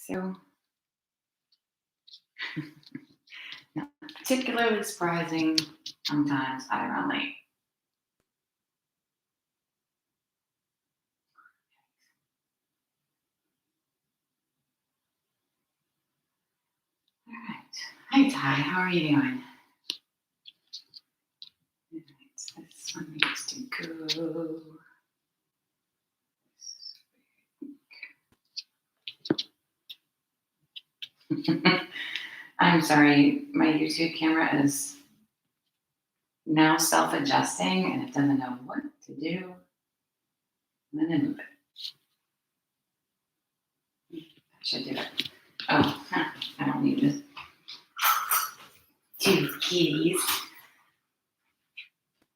So, not particularly surprising. Sometimes I run late. All right. Hi, Ty. How are you doing? All right. This one needs to go. I'm sorry. My YouTube camera is now self-adjusting and it doesn't know what to do. I'm going to move it. That should do it. Oh, I don't need this. Two keys.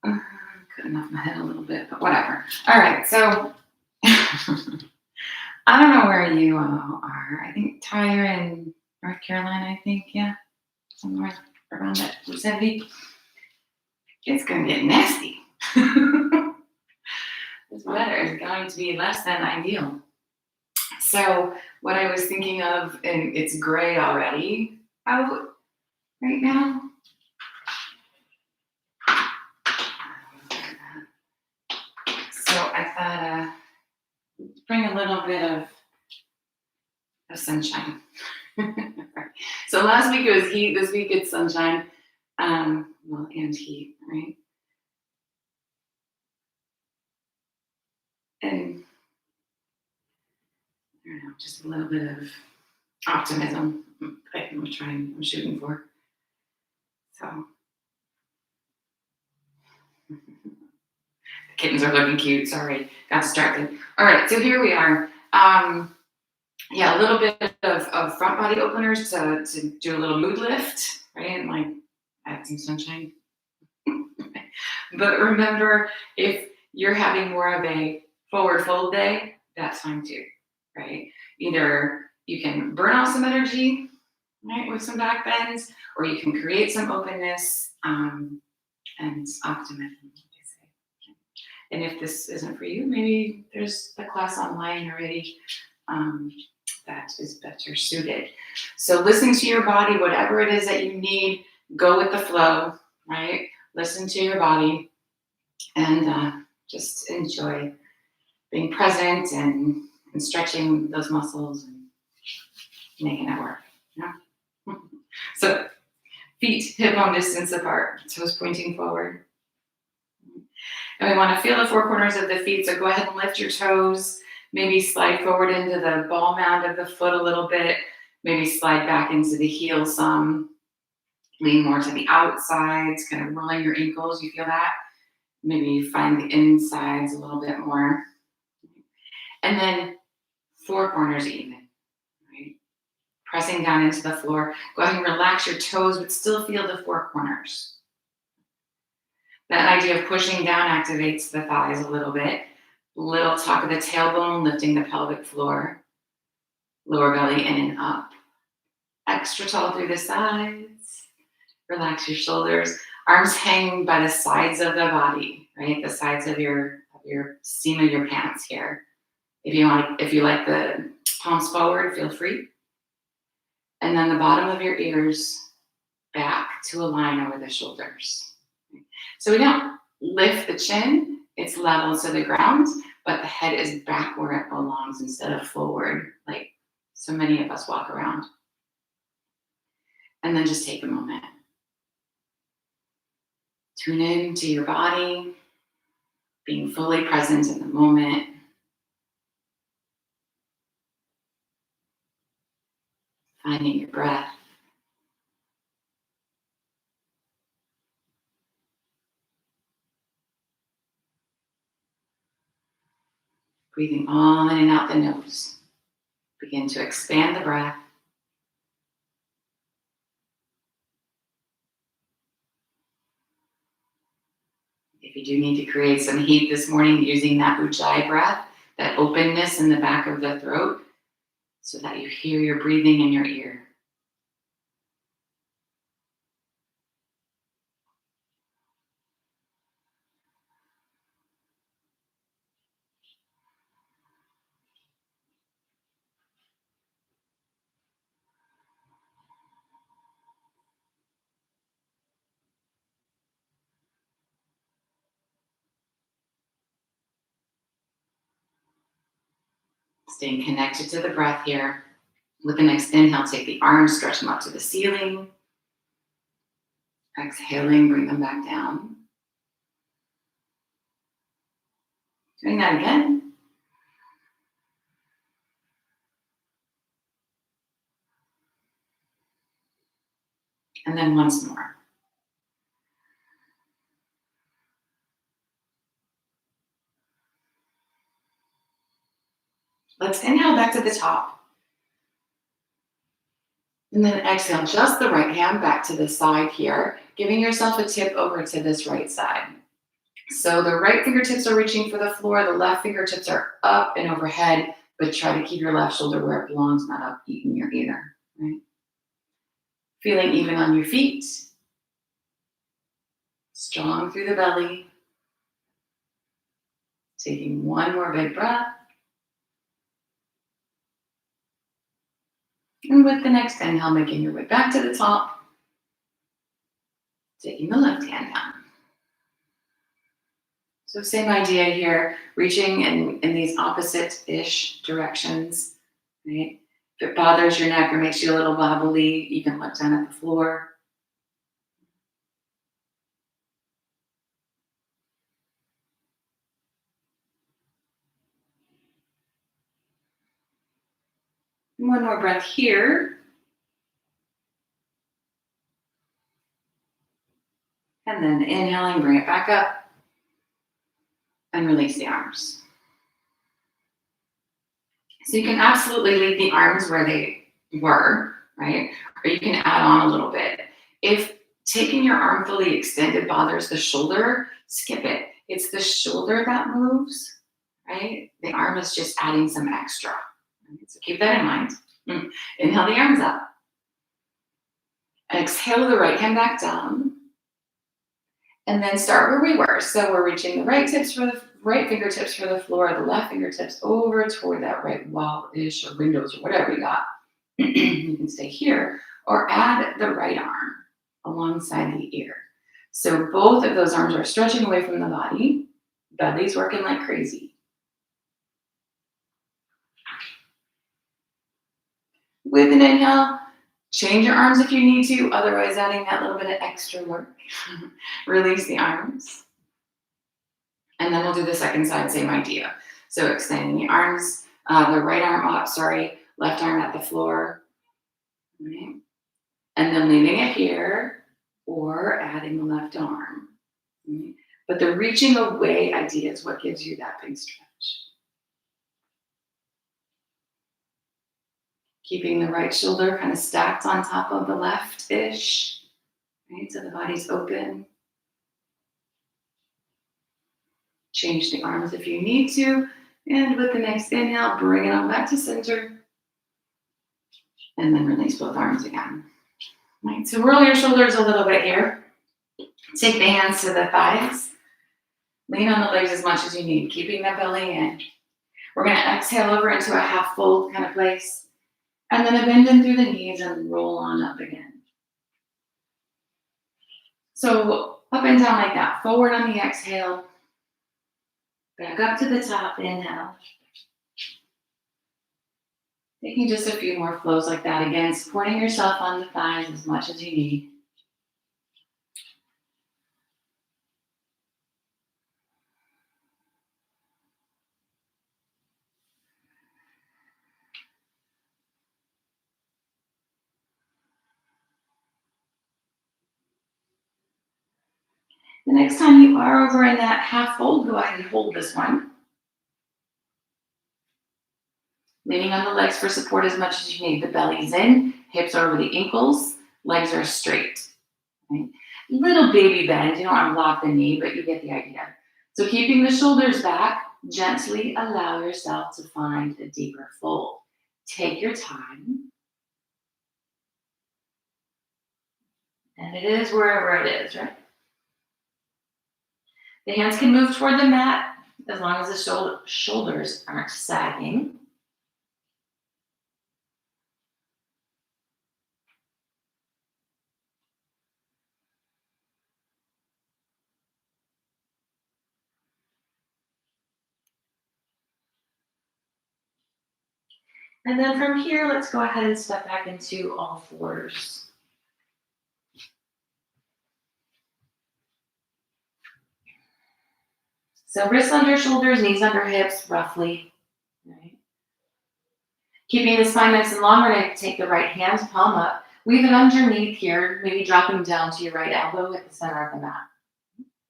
Cutting off my head a little bit, but whatever. All right, so I don't know where you all are. I think Tyre in North Carolina, I think, yeah, somewhere around that vicinity. It's going to get nasty. This weather is going to be less than ideal. So what I was thinking of, and it's gray already out right now. So I thought bring a little bit of sunshine. So last week it was heat, this week it's sunshine. Well, and heat, right? And I don't know, just a little bit of optimism I'm shooting for. So the kittens are looking cute. Sorry, got distracted. All right, so here we are. Yeah, a little bit of front body openers to do a little mood lift, right? And like add some sunshine. But remember, if you're having more of a forward fold day, that's fine too, right? Either you can burn off some energy, right, with some back bends, or you can create some openness and optimism, like I say. And if this isn't for you, maybe there's a class online already that is better suited. So listen to your body, whatever it is that you need, go with the flow, right? Listen to your body and just enjoy being present and stretching those muscles and making it work. Yeah. So feet hip bone distance apart, toes pointing forward. And we want to feel the four corners of the feet. So go ahead and lift your toes. Maybe slide forward into the ball mound of the foot a little bit. Maybe slide back into the heel some. Lean more to the outsides, kind of rolling your ankles. You feel that? Maybe find the insides a little bit more. And then four corners even, right? Pressing down into the floor. Go ahead and relax your toes, but still feel the four corners. That idea of pushing down activates the thighs a little bit. Little talk of the tailbone, lifting the pelvic floor. Lower belly in and up. Extra tall through the sides. Relax your shoulders. Arms hang by the sides of the body, right? The sides of your seam of your pants here. If you like the palms forward, feel free. And then the bottom of your ears back to align over the shoulders. So we don't lift the chin, it's level to the ground, but the head is back where it belongs instead of forward, like so many of us walk around. And then just take a moment. Tune in to your body, being fully present in the moment. Finding your breath. Breathing all in and out the nose. Begin to expand the breath. If you do need to create some heat this morning using that ujjayi breath, that openness in the back of the throat, so that you hear your breathing in your ear. Staying connected to the breath here. With the next inhale, take the arms, stretch them up to the ceiling. Exhaling, bring them back down. Doing that again. And then once more. Let's inhale back to the top. And then exhale just the right hand back to the side here, giving yourself a tip over to this right side. So the right fingertips are reaching for the floor, the left fingertips are up and overhead, but try to keep your left shoulder where it belongs, not up eating your ear, right? Feeling even on your feet. Strong through the belly. Taking one more big breath. And with the next inhale, making your way back to the top. Taking the left hand down. So same idea here, reaching in these opposite-ish directions, right? If it bothers your neck or makes you a little wobbly, you can look down at the floor. And one more breath here. And then inhaling, bring it back up. And release the arms. So you can absolutely leave the arms where they were, right? Or you can add on a little bit. If taking your arm fully extended bothers the shoulder, skip it. It's the shoulder that moves, right? The arm is just adding some extra. Right? So keep that in mind. Inhale the arms up. Exhale the right hand back down. And then start where we were. So we're reaching the right fingertips for the floor, the left fingertips over toward that right wall-ish or windows or whatever you got. You can stay here or add the right arm alongside the ear. So both of those arms are stretching away from the body. Belly's working like crazy. With an inhale, change your arms if you need to, otherwise adding that little bit of extra work. Release the arms. And then we'll do the second side, same idea. So extending the arms, the right arm up, left arm at the floor. Right. And then leaving it here or adding the left arm. Right. But the reaching away idea is what gives you that big stretch. Keeping the right shoulder kind of stacked on top of the left-ish, right? So the body's open. Change the arms if you need to. And with the next inhale, bring it on back to center. And then release both arms again. Right, so roll your shoulders a little bit here. Take the hands to the thighs. Lean on the legs as much as you need, keeping the belly in. We're going to exhale over into a half fold kind of place. And then a bend in through the knees and roll on up again. So up and down like that. Forward on the exhale. Back up to the top, inhale. Taking just a few more flows like that. Again, supporting yourself on the thighs as much as you need. The next time you are over in that half fold, go ahead and hold this one. Leaning on the legs for support as much as you need. The belly's in, hips are over the ankles, legs are straight. Right? Little baby bend, you don't want to lock the knee, but you get the idea. So keeping the shoulders back, gently allow yourself to find a deeper fold. Take your time. And it is wherever it is, right? The hands can move toward the mat as long as the shoulders aren't sagging. And then from here, let's go ahead and step back into all fours. So wrists under shoulders, knees under hips, roughly. Right. Keeping the spine nice and long, we're going to take the right hand, palm up. Weave it underneath here, maybe dropping down to your right elbow at the center of the mat.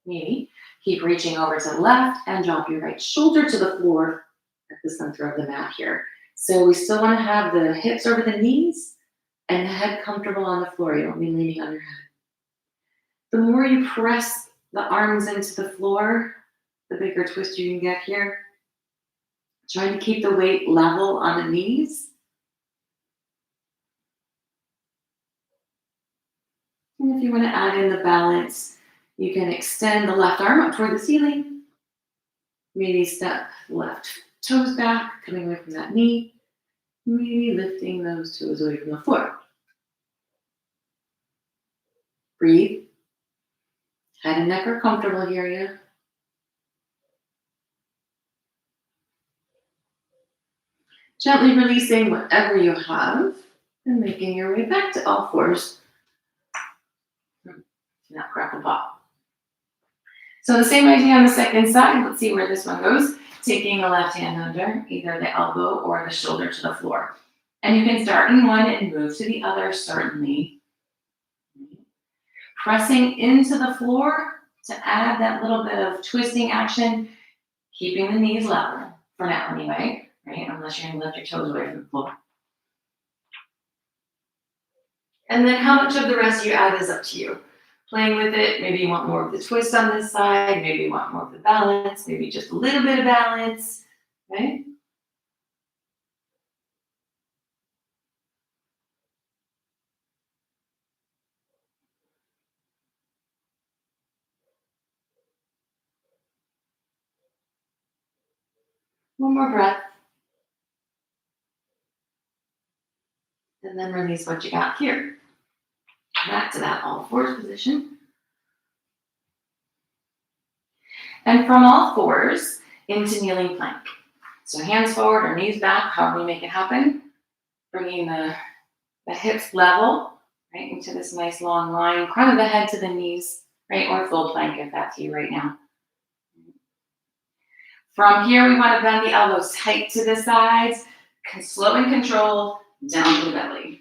Maybe. Keep reaching over to the left and drop your right shoulder to the floor at the center of the mat here. So we still want to have the hips over the knees and the head comfortable on the floor. You don't be leaning on your head. The more you press the arms into the floor, the bigger twist you can get here. Trying to keep the weight level on the knees. And if you want to add in the balance, you can extend the left arm up toward the ceiling. Maybe step left toes back, coming away from that knee. Maybe lifting those toes away from the floor. Breathe. Head and neck are comfortable here, yeah? Gently releasing whatever you have and making your way back to all fours. Now crackle pop. So the same idea on the second side. Let's see where this one goes. Taking the left hand under either the elbow or the shoulder to the floor. And you can start in one and move to the other, certainly. Pressing into the floor to add that little bit of twisting action, keeping the knees level, for now anyway, right? Unless you're going to lift your toes away from the floor. And then how much of the rest you add is up to you. Playing with it, maybe you want more of the twist on this side, maybe you want more of the balance, maybe just a little bit of balance, right? One more breath. And then release what you got here. Back to that all fours position. And from all fours into kneeling plank. So hands forward or knees back, however you make it happen. Bringing the hips level, right, into this nice long line. Crown of the head to the knees, right, or full plank if that's you right now. From here, we want to bend the elbows tight to the sides, slow and controlled, down to the belly.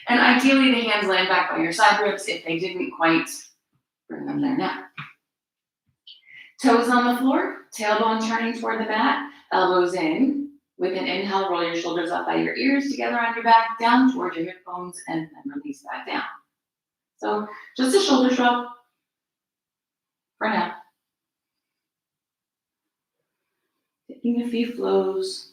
And ideally, the hands land back by your side ribs. If they didn't quite, bring them there now. Toes on the floor, tailbone turning toward the mat, elbows in. With an inhale, roll your shoulders up by your ears, together on your back, down towards your hip bones, and then release back down. So just a shoulder shrug for now. Taking a few flows.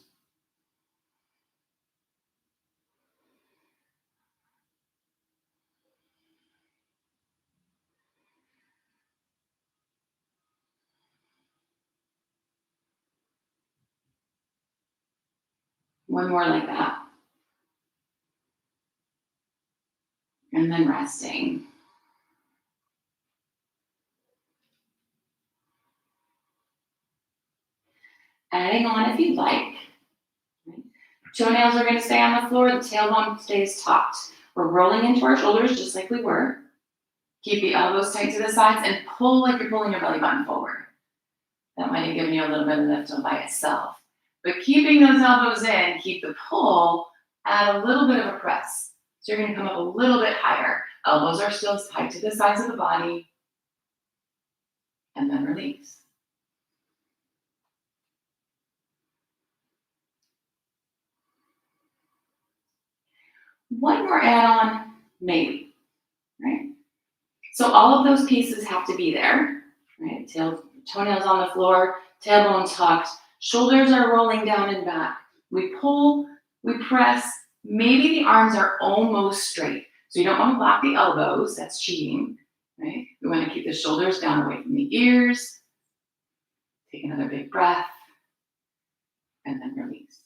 One more like that. And then resting. Adding on if you'd like. Toenails are going to stay on the floor. The tailbone stays taut. We're rolling into our shoulders just like we were. Keep the elbows tight to the sides and pull like you're pulling your belly button forward. That might have given you a little bit of lift all by itself. But keeping those elbows in, keep the pull, add a little bit of a press. So you're going to come up a little bit higher. Elbows are still tight to the sides of the body. And then release. One more add-on, maybe, right? So all of those pieces have to be there, right? Toenails on the floor, tailbone tucked, shoulders are rolling down and back. We pull, we press, maybe the arms are almost straight. So you don't want to block the elbows, that's cheating, right? We want to keep the shoulders down away from the ears. Take another big breath, and then release.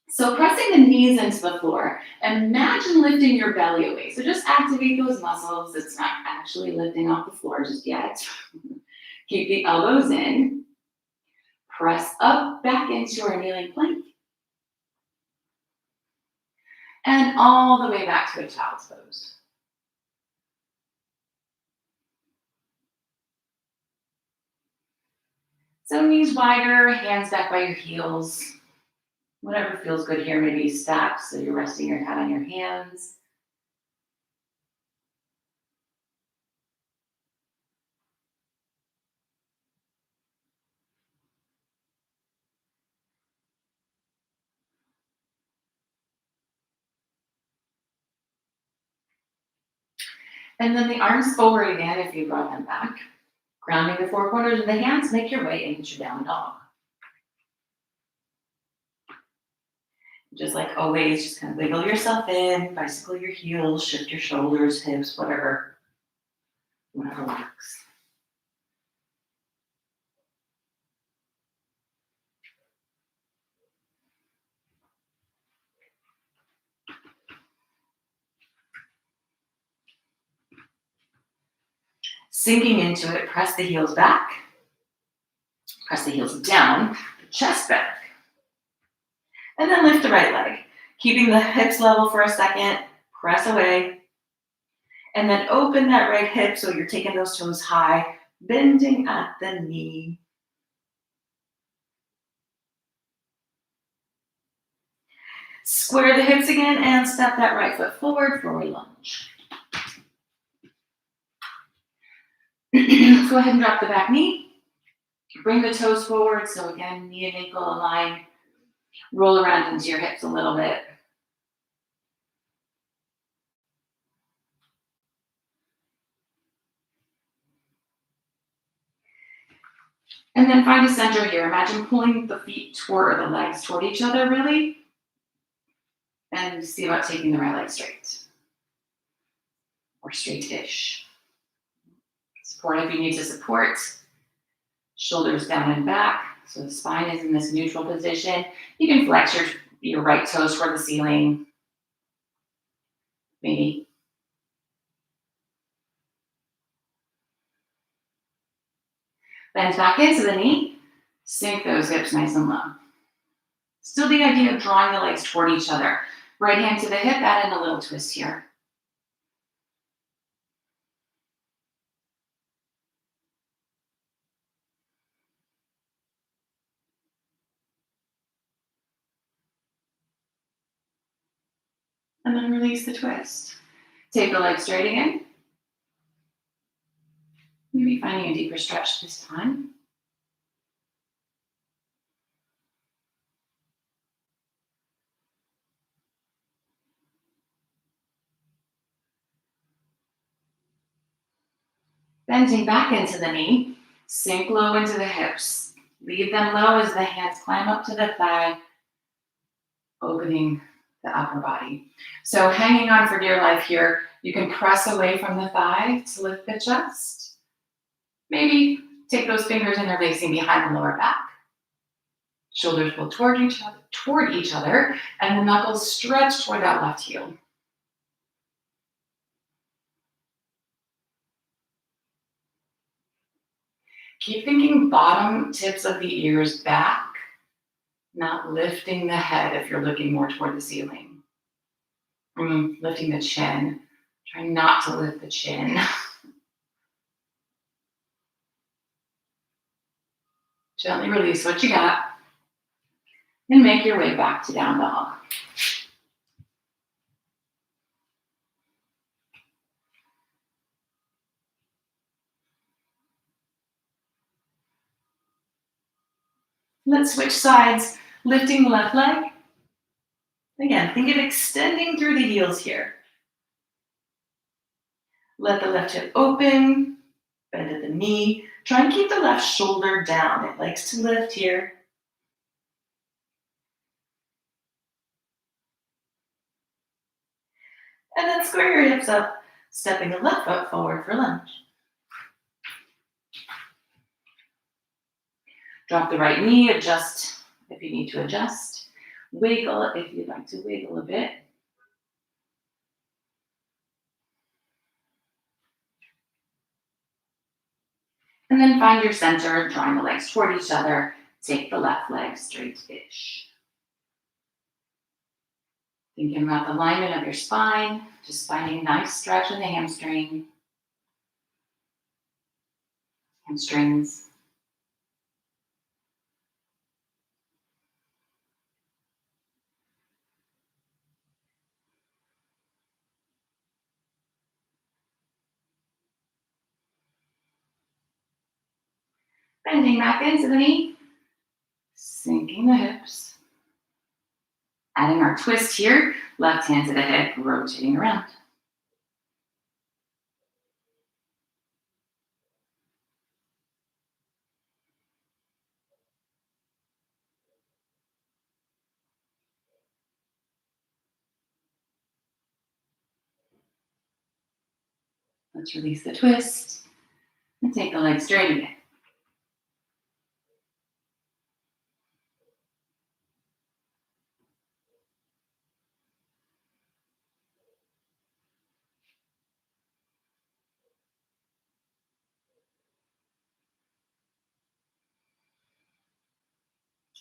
So pressing the knees into the floor, imagine lifting your belly away. So just activate those muscles. It's not actually lifting off the floor just yet. Keep the elbows in. Press up back into our kneeling plank. And all the way back to a child's pose. So knees wider, hands back by your heels. Whatever feels good here, maybe stacked so you're resting your head on your hands. And then the arms forward again if you brought them back. Grounding the four corners of the hands, make your way into down dog. Just like always, just kind of wiggle yourself in, bicycle your heels, shift your shoulders, hips, whatever works. Sinking into it, press the heels back, press the heels down, the chest back. And then lift the right leg, keeping the hips level for a second, press away. And then open that right hip so you're taking those toes high, bending at the knee. Square the hips again and step that right foot forward for a lunge. Go ahead and drop the back knee. Bring the toes forward. So again, knee and ankle align. Roll around into your hips a little bit. And then find a center here. Imagine pulling the feet toward the legs toward each other, really. And see about taking the right leg straight. Or straight-ish. Support if you need to support. Shoulders down and back. So the spine is in this neutral position. You can flex your right toes toward the ceiling. Maybe. Bend back into the knee. Sink those hips nice and low. Still the idea of drawing the legs toward each other. Right hand to the hip, add in a little twist here. And then release the twist. Take the leg straight again. Maybe finding a deeper stretch this time. Bending back into the knee. Sink low into the hips. Leave them low as the hands climb up to the thigh, opening the upper body. So hanging on for dear life here, you can press away from the thigh to lift the chest. Maybe take those fingers interlacing behind the lower back. Shoulders pull toward each other, and the knuckles stretch toward that left heel. Keep thinking bottom tips of the ears back, not lifting the head if you're looking more toward the ceiling. Lifting the chin. Try not to lift the chin. Gently release what you got and make your way back to down dog. Let's switch sides, lifting the left leg. Again, think of extending through the heels here. Let the left hip open, bend at the knee. Try and keep the left shoulder down. It likes to lift here. And then square your hips up, stepping the left foot forward for lunge. Drop the right knee, adjust if you need to adjust. Wiggle if you'd like to wiggle a bit. And then find your center, drawing the legs toward each other. Take the left leg straight-ish. Thinking about the alignment of your spine, just finding a nice stretch in the hamstrings. Bending back into the knee, sinking the hips. Adding our twist here, left hand to the hip, rotating around. Let's release the twist and take the leg straight again.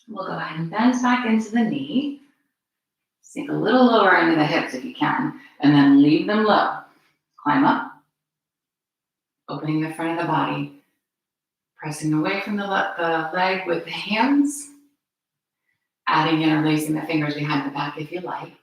We'll go ahead and bend back into the knee. Sink a little lower into the hips if you can, and then leave them low. Climb up, opening the front of the body, pressing away from the leg with the hands, adding interlacing the fingers behind the back if you like.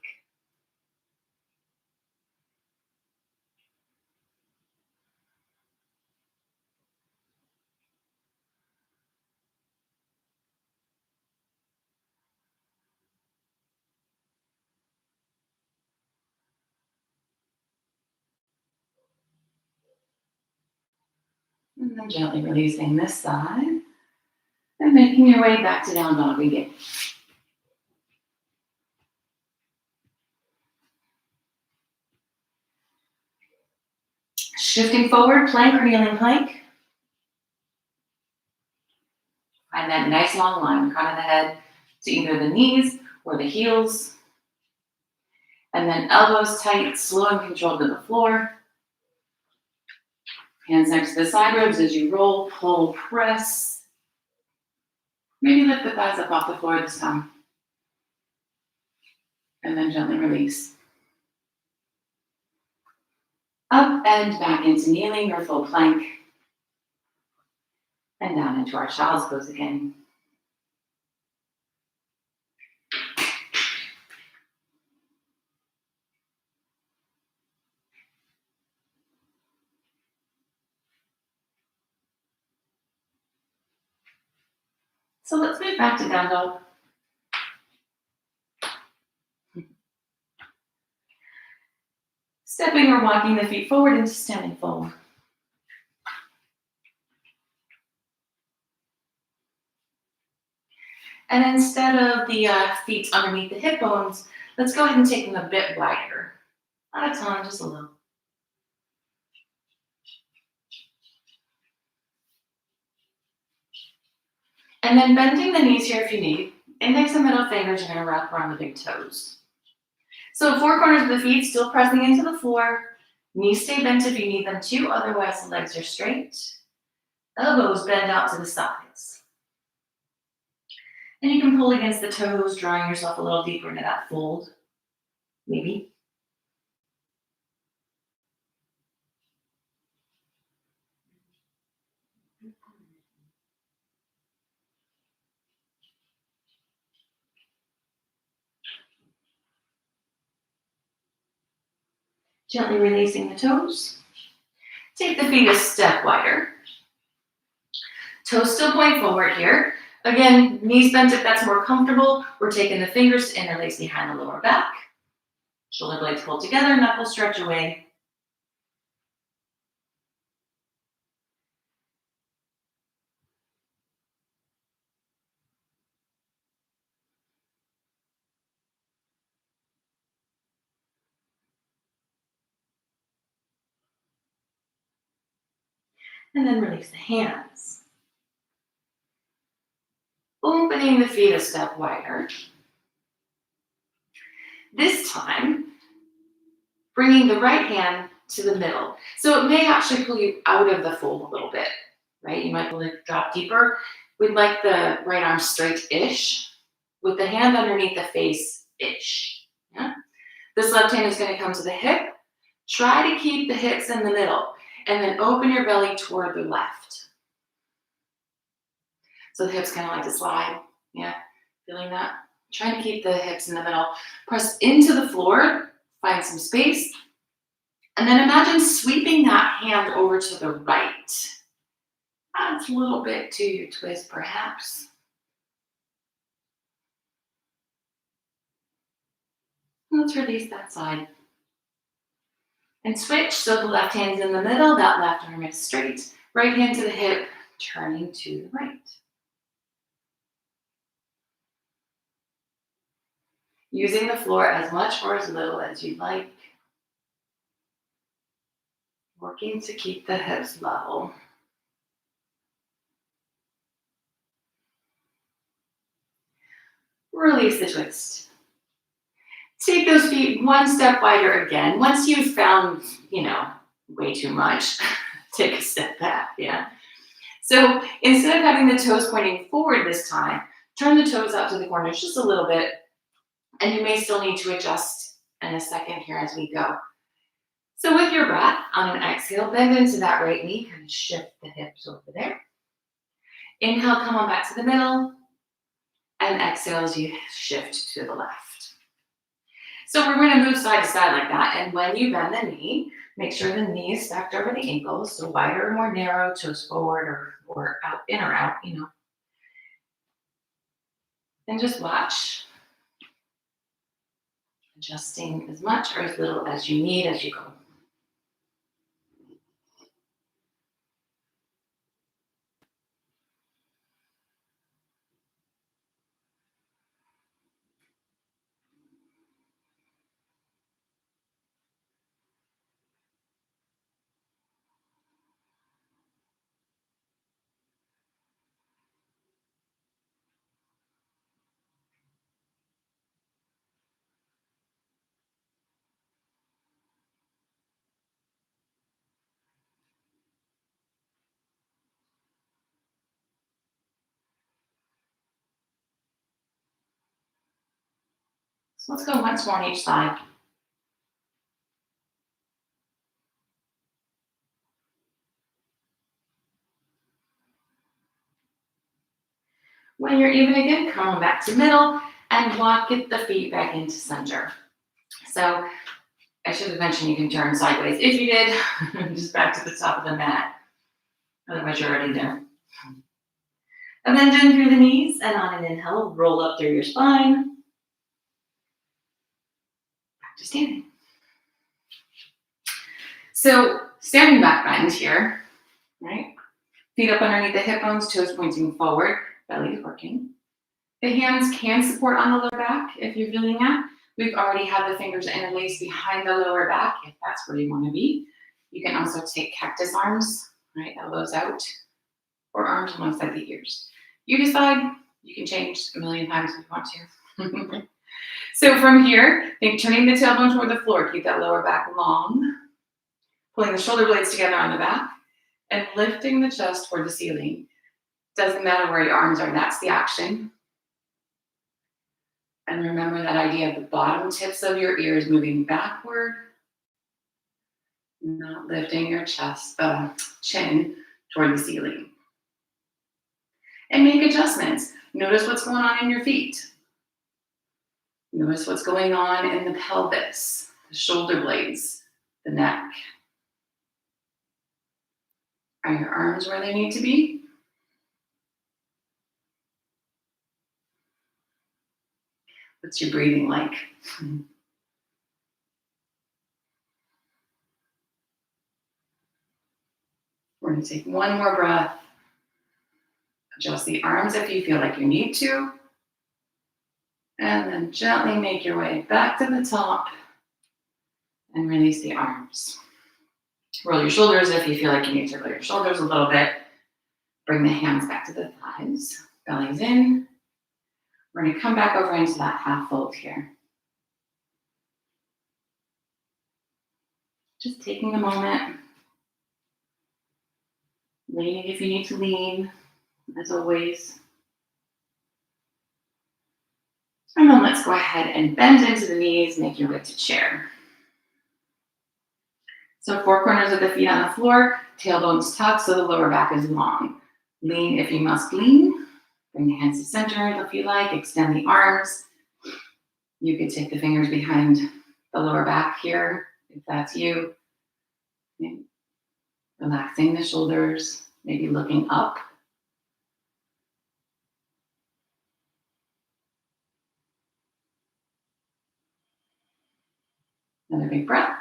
And then gently releasing this side and making your way back to down dog again. Shifting forward, plank or kneeling plank. Find that nice long line, crown of the head to either the knees or the heels. And then elbows tight, slow and controlled to the floor. Hands next to the side ribs as you roll, pull, press. Maybe lift the thighs up off the floor this time. And then gently release. Up and back into kneeling or full plank. And down into our child's pose again. So let's move back to down dog. Stepping or walking the feet forward into standing fold. And instead of the feet underneath the hip bones, let's go ahead and take them a bit wider. Not a ton, just a little. And then bending the knees here if you need. Index and middle fingers are going to wrap around the big toes. So four corners of the feet still pressing into the floor. Knees stay bent if you need them to, otherwise the legs are straight. Elbows bend out to the sides. And you can pull against the toes, drawing yourself a little deeper into that fold. Maybe. Gently releasing the toes. Take the feet a step wider. Toes still point forward here. Again, knees bent if that's more comfortable. We're taking the fingers to interlace behind the lower back. Shoulder blades pulled together, knuckles stretch away. And then release the hands. Opening the feet a step wider. This time, bringing the right hand to the middle. So it may actually pull you out of the fold a little bit. right? You might want to drop deeper. We'd like the right arm straight-ish with the hand underneath the face-ish. Yeah? This left hand is going to come to the hip. Try to keep the hips in the middle and then open your belly toward the left. So the hips kind of like to slide. Yeah, feeling that? Trying to keep the hips in the middle. Press into the floor, find some space, and then imagine sweeping that hand over to the right. Adds a little bit to your twist, perhaps. Let's release that side. And switch, so the left hand's in the middle, that left arm is straight. Right hand to the hip, turning to the right. Using the floor as much or as little as you like. Working to keep the hips level. Release the twist. Take those feet one step wider again. Once you've found, way too much, take a step back, yeah? So instead of having the toes pointing forward this time, turn the toes out to the corners just a little bit, and you may still need to adjust in a second here as we go. So with your breath, on an exhale, bend into that right knee, kind of shift the hips over there. Inhale, come on back to the middle, and exhale as you shift to the left. So we're going to move side to side like that, and when you bend the knee, make sure the knee is stacked over the ankles, so wider or more narrow, toes forward or out, in or out, And just watch, adjusting as much or as little as you need as you go. So let's go once more on each side. When you're even again, come on back to middle and walk the feet back into center. So I should have mentioned you can turn sideways. If you did, just back to the top of the mat. Otherwise, you're already there. And then down through the knees, and on an inhale, roll up through your spine. Back to standing. So standing back bend here, right? Feet up underneath the hip bones, toes pointing forward, belly is working. The hands can support on the lower back if you're feeling that. We've already had the fingers interlaced behind the lower back if that's where you want to be. You can also take cactus arms, right? Elbows out, or arms alongside the ears. You decide. You can change a million times if you want to. So from here, think turning the tailbone toward the floor. Keep that lower back long. Pulling the shoulder blades together on the back and lifting the chest toward the ceiling. Doesn't matter where your arms are, that's the action. And remember that idea of the bottom tips of your ears moving backward, not lifting your chest, chin toward the ceiling. And make adjustments. Notice what's going on in your feet. Notice what's going on in the pelvis, the shoulder blades, the neck. Are your arms where they need to be? What's your breathing like? We're going to take one more breath. Adjust the arms if you feel like you need to. And then gently make your way back to the top and release the arms. Roll your shoulders if you feel like you need to roll your shoulders a little bit. Bring the hands back to the thighs. Belly's in. We're going to come back over into that half fold here. Just taking a moment. Leaning if you need to lean, as always. And then let's go ahead and bend into the knees, make your way to chair. So 4 corners of the feet on the floor, tailbones tucked so the lower back is long. Lean if you must lean. Bring the hands to center if you like. Extend the arms. You could take the fingers behind the lower back here, if that's you. Relaxing the shoulders, maybe looking up. Another big breath.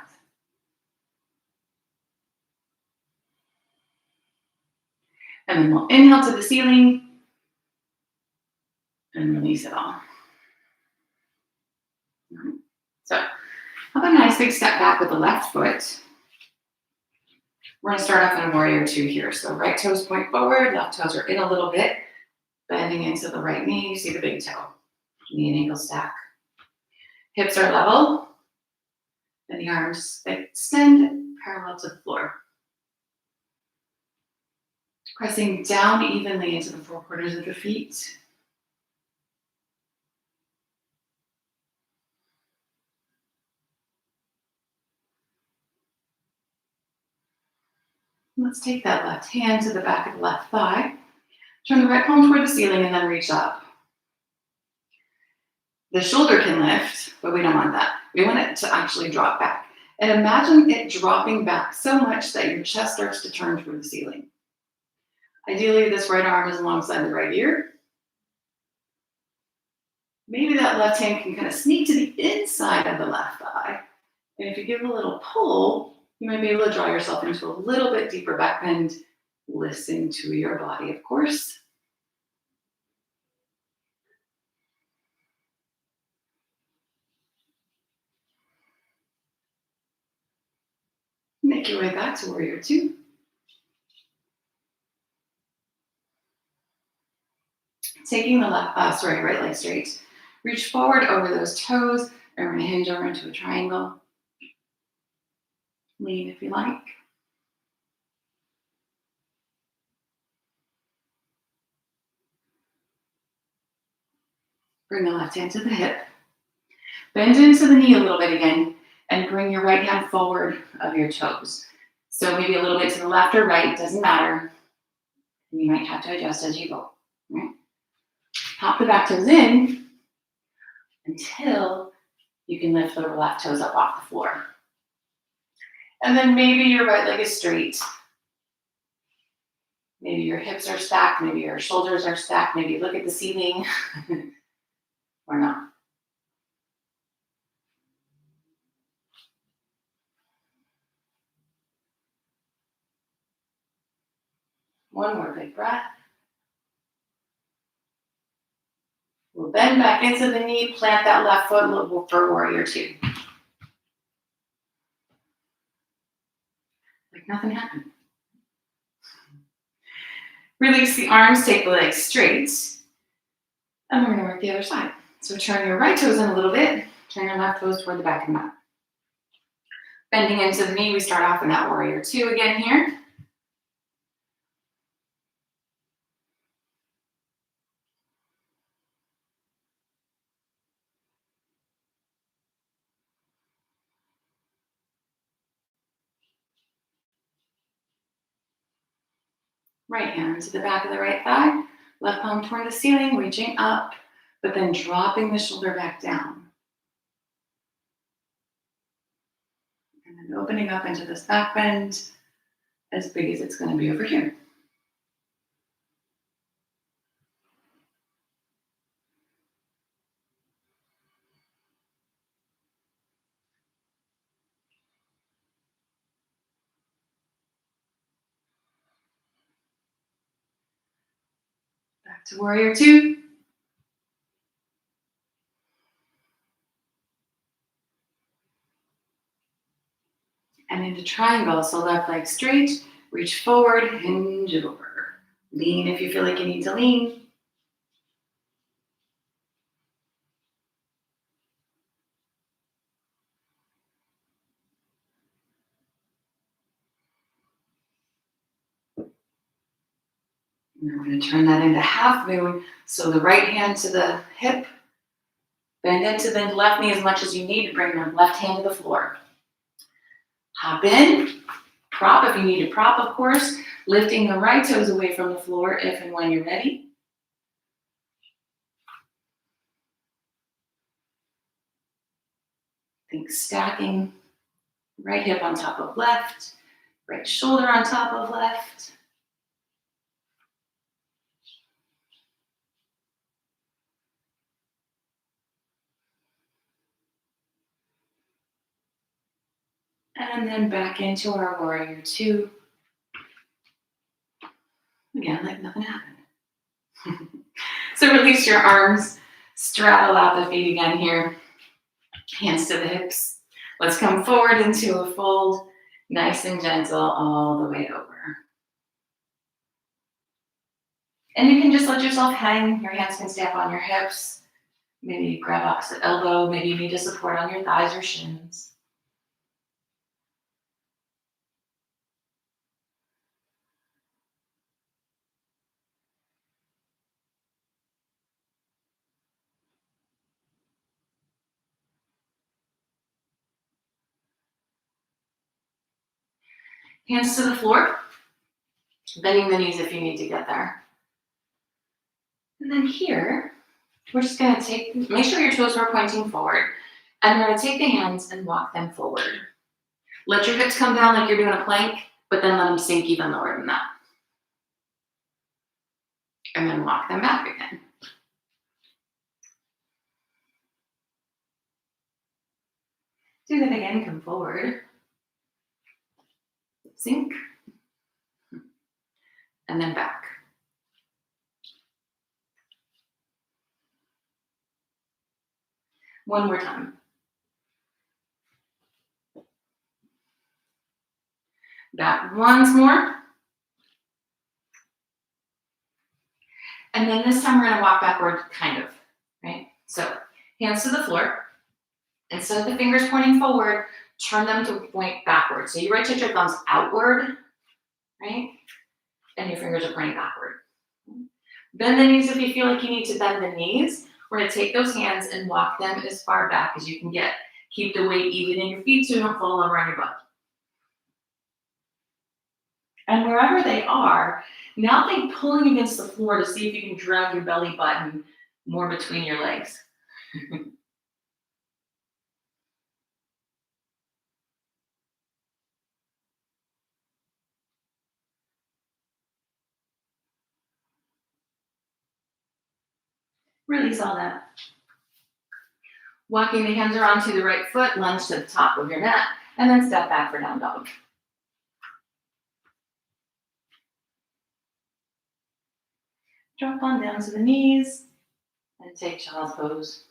And then we'll inhale to the ceiling and release it all. So, how about a nice big step back with the left foot? We're going to start off in a warrior 2 here. So right toes point forward, left toes are in a little bit, bending into the right knee. You see the big toe. Knee and ankle stack. Hips are level, and the arms extend parallel to the floor. Pressing down evenly into the 4 corners of the feet. Let's take that left hand to the back of the left thigh. Turn the right palm toward the ceiling and then reach up. The shoulder can lift, but we don't want that. We want it to actually drop back. And imagine it dropping back so much that your chest starts to turn toward the ceiling. Ideally, this right arm is alongside the right ear. Maybe that left hand can kind of sneak to the inside of the left thigh. And if you give a little pull, you might be able to draw yourself into a little bit deeper back bend. Listen to your body, of course. Make your way back to warrior 2. Taking the right leg straight. Reach forward over those toes, and we're going to hinge over into a triangle. Lean if you like. Bring the left hand to the hip. Bend into the knee a little bit again, and bring your right hand forward of your toes. So maybe a little bit to the left or right, doesn't matter. You might have to adjust as you go. Right? Pop the back toes in until you can lift the left toes up off the floor. And then maybe your right leg is straight. Maybe your hips are stacked, maybe your shoulders are stacked, maybe look at the ceiling or not. One more big breath. We'll bend back into the knee, plant that left foot, look for warrior 2. Like nothing happened. Release the arms, take the legs straight. And we're going to work the other side. So turn your right toes in a little bit, turn your left toes toward the back of the mat. Bending into the knee, we start off in that warrior 2 again here. Right hand to the back of the right thigh, left palm toward the ceiling, reaching up, but then dropping the shoulder back down. And then opening up into this back bend as big as it's going to be over here. Back to warrior 2. And into triangle, so left leg straight, reach forward, hinge over. Lean if you feel like you need to lean. And then we're going to turn that into half moon. So the right hand to the hip, bend into the left knee as much as you need to bring the left hand to the floor. Hop in, prop if you need to prop, of course, lifting the right toes away from the floor if and when you're ready. Think stacking right hip on top of left, right shoulder on top of left. And then back into our warrior two. Again, like nothing happened. So release your arms, straddle out the feet again here. Hands to the hips. Let's come forward into a fold, nice and gentle all the way over. And you can just let yourself hang. Your hands can stay up on your hips. Maybe grab opposite elbow. Maybe you need to support on your thighs or shins. Hands to the floor, bending the knees if you need to get there. And then here, we're just gonna make sure your toes are pointing forward, and we're gonna take the hands and walk them forward. Let your hips come down like you're doing a plank, but then let them sink even lower than that. And then walk them back again. Do that again, come forward. Sink. And then back. One more time. Back once more. And then this time we're gonna walk backward, kind of, right? So hands to the floor. Instead of the fingers pointing forward, turn them to point backward. So you rotate your thumbs outward, right? And your fingers are pointing backward. Bend the knees if you feel like you need to bend the knees. We're gonna take those hands and walk them as far back as you can get. Keep the weight even in your feet so you don't fall over on your butt. And wherever they are, now think pulling against the floor to see if you can drag your belly button more between your legs. Release all that. Walking the hands around to the right foot, lunge to the top of your mat, and then step back for down dog. Drop on down to the knees and take child's pose.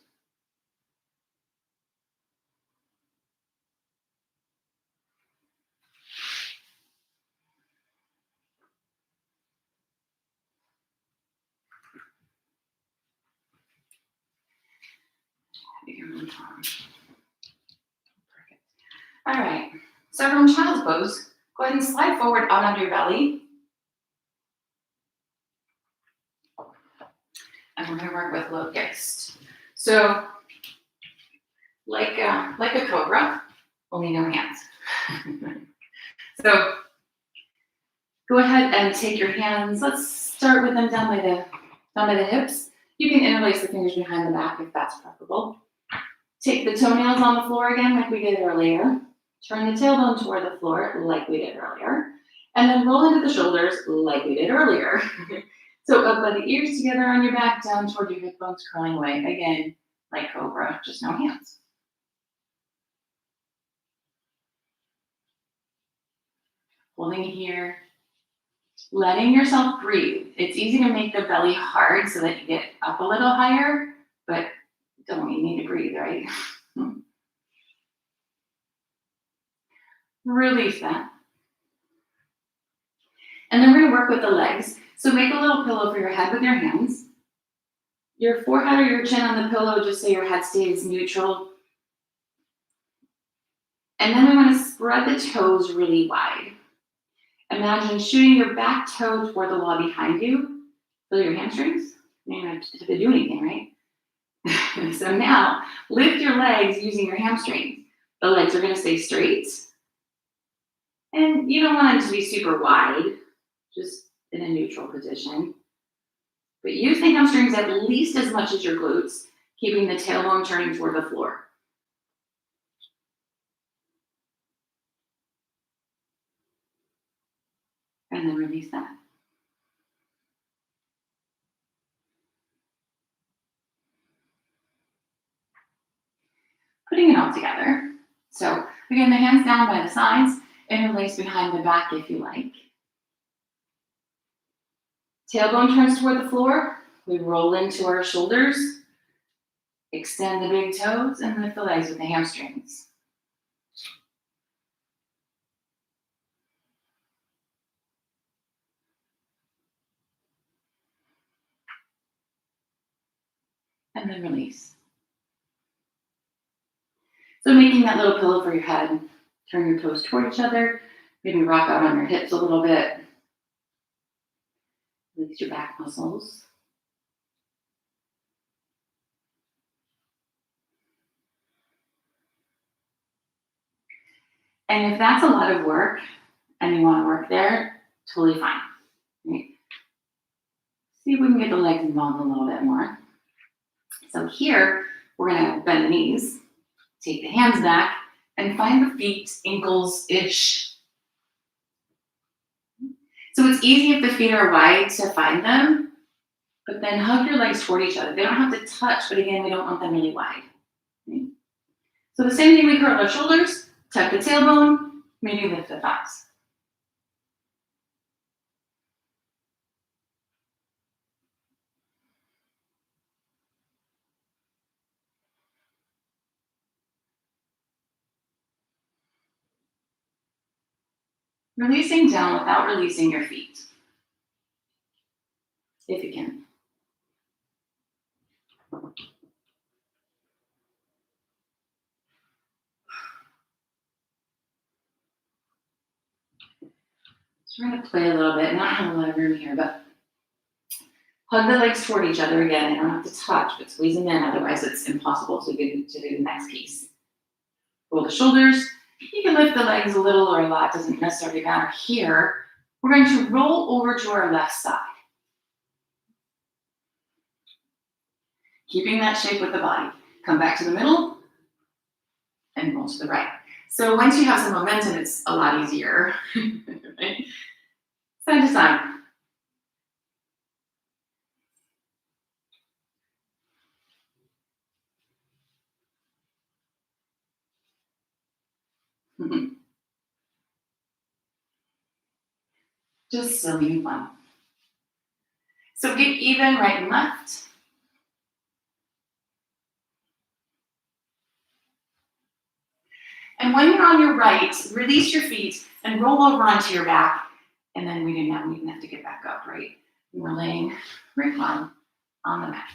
All right, so from child's pose, go ahead and slide forward out onto your belly. And we're gonna work with low kicks. So, like a cobra, only no hands. So, go ahead and take your hands. Let's start with them down by the hips. You can interlace the fingers behind the back if that's preferable. Take the toenails on the floor again like we did earlier. Turn the tailbone toward the floor like we did earlier. And then roll into the shoulders like we did earlier. So up by the ears together on your back, down toward your hip bones, curling away. Again, like cobra, just no hands. Holding here. Letting yourself breathe. It's easy to make the belly hard so that you get up a little higher, but you need to breathe, right? Release that. And then we're gonna work with the legs. So make a little pillow for your head with your hands. Your forehead or your chin on the pillow, just so your head stays neutral. And then we wanna spread the toes really wide. Imagine shooting your back toe toward the wall behind you Feel your hamstrings? You don't have to do anything, right? So now, lift your legs using your hamstrings. The legs are going to stay straight. And you don't want it to be super wide, just in a neutral position. But use the hamstrings at least as much as your glutes, keeping the tailbone turning toward the floor. And then release that. Putting it all together. So again, the hands down by the sides, interlace behind the back if you like. Tailbone turns toward the floor. We roll into our shoulders. Extend the big toes and lift the legs with the hamstrings. And then release. So making that little pillow for your head, turn your toes toward each other, maybe rock out on your hips a little bit. Release your back muscles. And if that's a lot of work and you want to work there, totally fine. Right? See if we can get the legs involved a little bit more. So here, we're going to bend the knees, take the hands back, and find the feet ankles-ish. So it's easy if the feet are wide to find them, but then hug your legs toward each other. They don't have to touch, but again, we don't want them really wide. Okay? So the same thing, we curl our shoulders, tuck the tailbone, maybe lift the thighs. Releasing down without releasing your feet, if you can. So we're going to play a little bit, not have a lot of room here, but hug the legs toward each other again. You don't have to touch, but squeeze them in, otherwise it's impossible to do the next piece. Roll the shoulders. You can lift the legs a little or a lot, doesn't necessarily matter here. We're going to roll over to our left side. Keeping that shape with the body. Come back to the middle and roll to the right. So once you have some momentum, it's a lot easier. Right? Side to side. Just silly and fun. So get even right and left. And when you're on your right, release your feet and roll over onto your back. And then we didn't even have to get back up, right? We're laying right on the mat.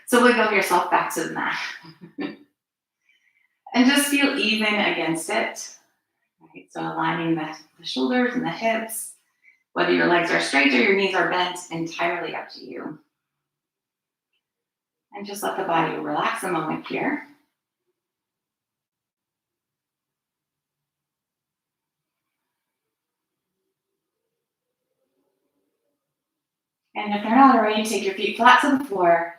So wiggle yourself back to the mat. And just feel even against it. Right? So aligning the shoulders and the hips. Whether your legs are straight or your knees are bent, entirely up to you. And just let the body relax a moment here. And if they're not already, take your feet flat to the floor.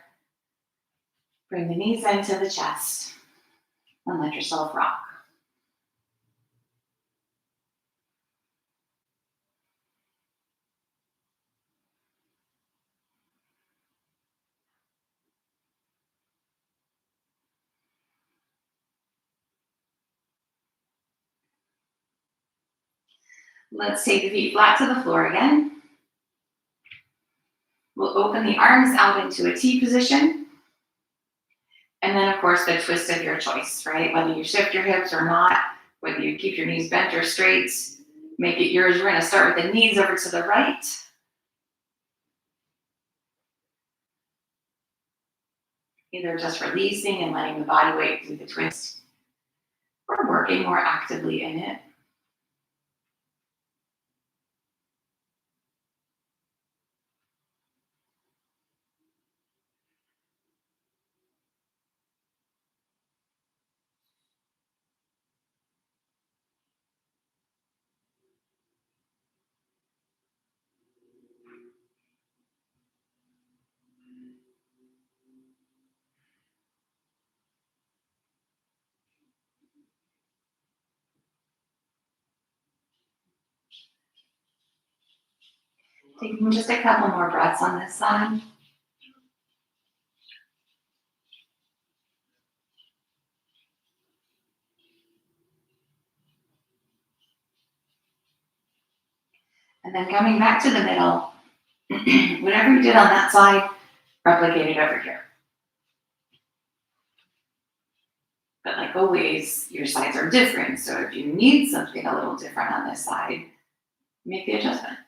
Bring the knees into the chest. And let yourself rock. Let's take the feet flat to the floor again. We'll open the arms out into a T position. And then, of course, the twist of your choice, right? Whether you shift your hips or not, whether you keep your knees bent or straight, make it yours. We're going to start with the knees over to the right. Either just releasing and letting the body weight do the twist, or working more actively in it. Taking just a couple more breaths on this side. And then coming back to the middle, whatever you did on that side, replicate it over here. But like always, your sides are different. So if you need something a little different on this side, make the adjustment.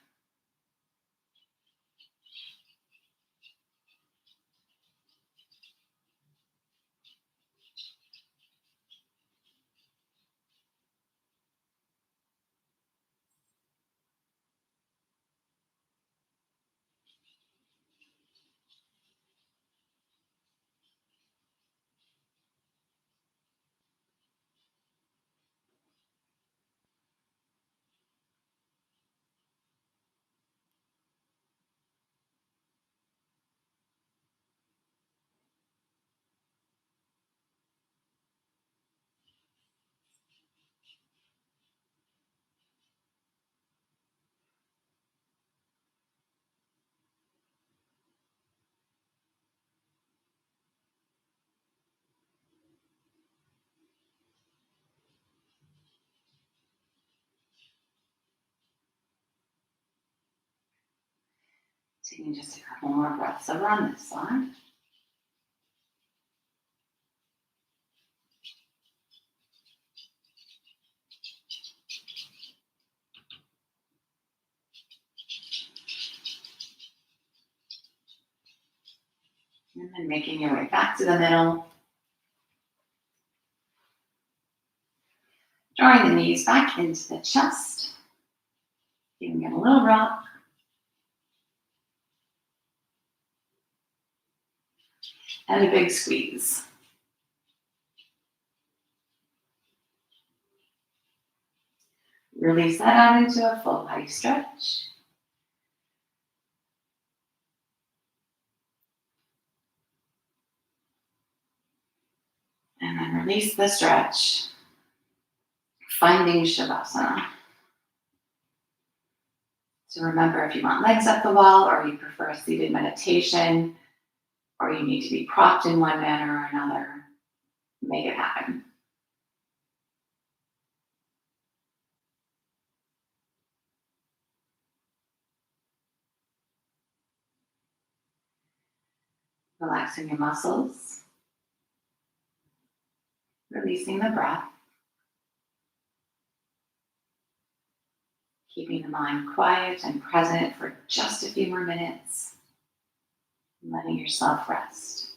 Taking just a couple more breaths over on this side. And then making your way back to the middle. Drawing the knees back into the chest. Giving it a little rock. And a big squeeze. Release that out into a full body stretch. And then release the stretch. Finding Shavasana. So remember, if you want legs up the wall, or you prefer a seated meditation, or you need to be propped in one manner or another, make it happen. Relaxing your muscles. Releasing the breath. Keeping the mind quiet and present for just a few more minutes. And letting yourself rest.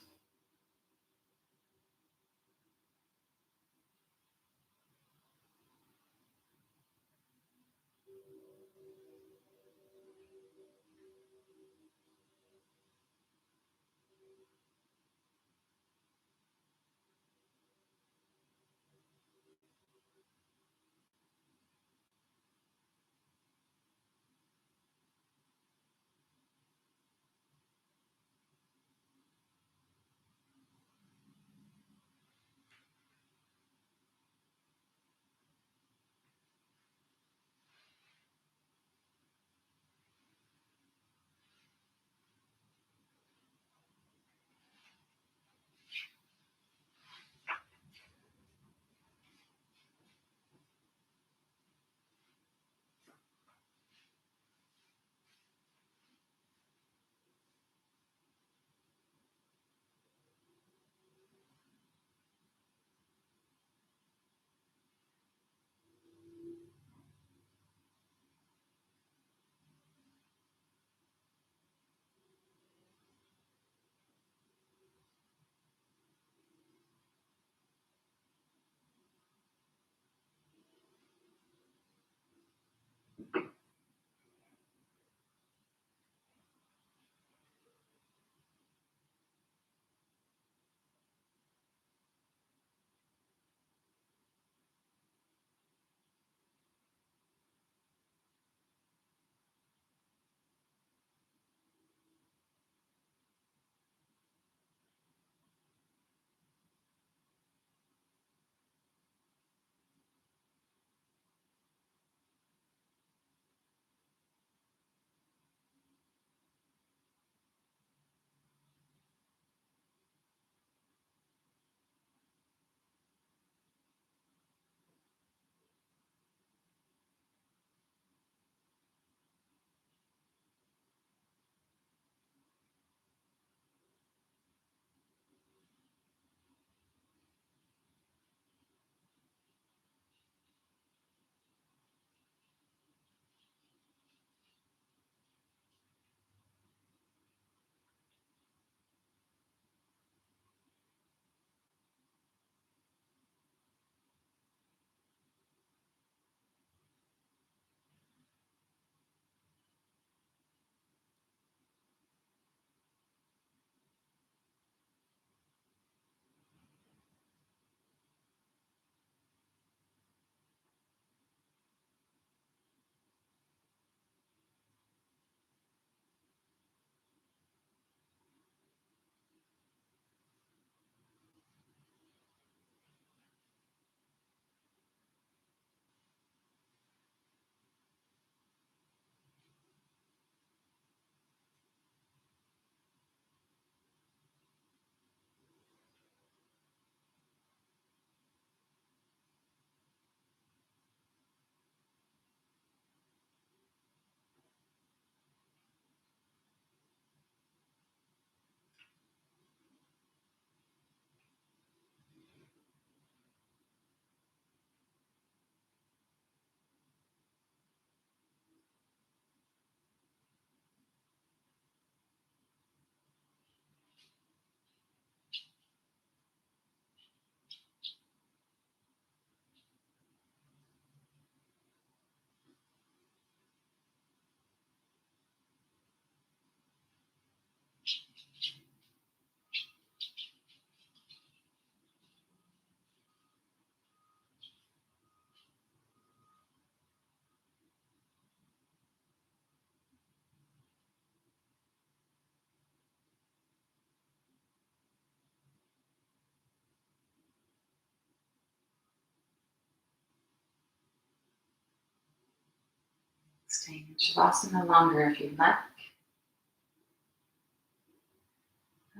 Staying in Shavasana longer if you'd like.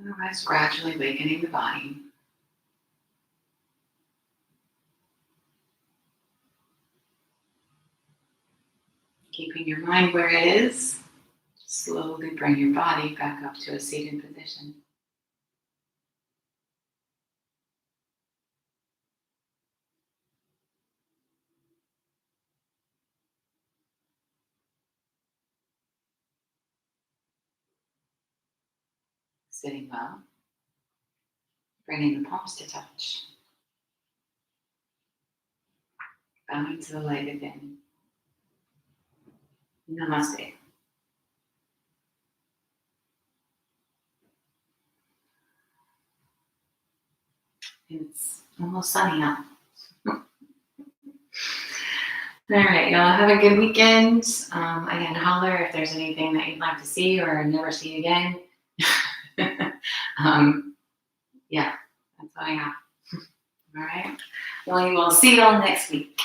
Otherwise, gradually awakening the body. Keeping your mind where it is, slowly bring your body back up to a seated position. Sitting well, bringing the palms to touch. Bowing to the light within. Namaste. It's almost sunny out. All right, y'all have a good weekend. Again, holler if there's anything that you'd like to see or never see again. Yeah, that's all I have. All right. Well, we will see you all next week.